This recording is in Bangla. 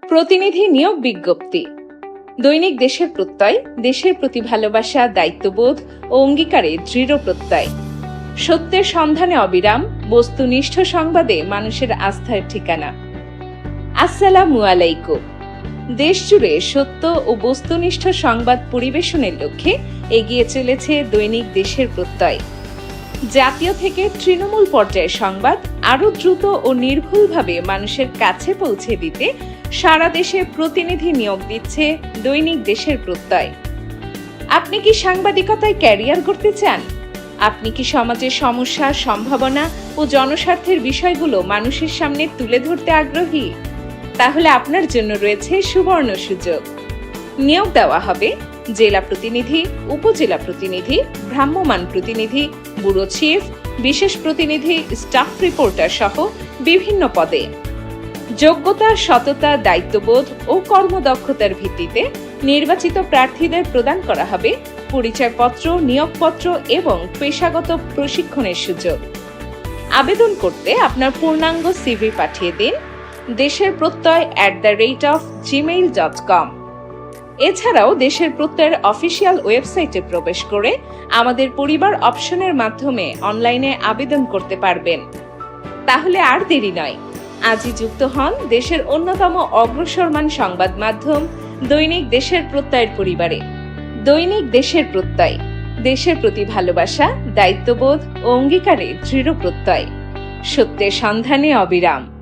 প্রতিনিধি নিয়োগ বিজ্ঞপ্তি। দৈনিক দেশের প্রত্যয়, দেশের প্রতি ভালোবাসা, দায়িত্ববোধ ও অঙ্গীকারে দৃঢ় প্রত্যয়। সত্যের সন্ধানে অবিরাম, বস্তুনিষ্ঠ সংবাদে মানুষের আস্থার ঠিকানা। আসসালামু আলাইকুম। দেশ জুড়ে সত্য ও বস্তুনিষ্ঠ সংবাদ পরিবেশনের লক্ষ্যে এগিয়ে চলেছে দৈনিক দেশের প্রত্যয়। জাতীয় থেকে তৃণমূল পর্যায়ের সংবাদ আরও দ্রুত ও নির্ভুলভাবে মানুষের কাছে পৌঁছে দিতে সারা দেশে প্রতিনিধি নিয়োগ দিচ্ছে দৈনিক দেশের প্রত্যয়। আপনি কি সাংবাদিকতায় ক্যারিয়ার করতে চান? আপনি কি সমাজের সমস্যা, সম্ভাবনা ও জনস্বার্থের বিষয়গুলো মানুষের সামনে তুলে ধরতে আগ্রহী? তাহলে আপনার জন্য রয়েছে সুবর্ণ সুযোগ। নিয়োগ দেওয়া হবে জেলা প্রতিনিধি, উপজেলা প্রতিনিধি, ভ্রাম্যমাণ প্রতিনিধি, ব্যুরো চিফ, বিশেষ প্রতিনিধি, স্টাফ রিপোর্টার সহ বিভিন্ন পদে। যোগ্যতা, সততা, দায়িত্ববোধ ও কর্মদক্ষতার ভিত্তিতে নির্বাচিত প্রার্থীদের প্রদান করা হবে পরিচয়পত্র, নিয়োগপত্র এবং পেশাগত প্রশিক্ষণের সুযোগ। আবেদন করতে আপনার পূর্ণাঙ্গ সিভি পাঠিয়ে দিন দেশের প্রত্যয় @gmail.com। এছাড়াও দেশের প্রত্যয়ের অফিসিয়াল ওয়েবসাইটে প্রবেশ করে আমাদের পরিবার অপশনের মাধ্যমে অনলাইনে আবেদন করতে পারবেন। তাহলে আর দেরি নয়, আজই যুক্ত হন দেশের অন্যতম অগ্রসরমান সংবাদ মাধ্যম দৈনিক দেশের প্রত্যয়ের পরিবারে। দৈনিক দেশের প্রত্যয়, দেশের প্রতি ভালোবাসা, দায়িত্ববোধ ও অঙ্গীকারে দৃঢ় প্রত্যয়। সত্যের সন্ধানে অবিরাম।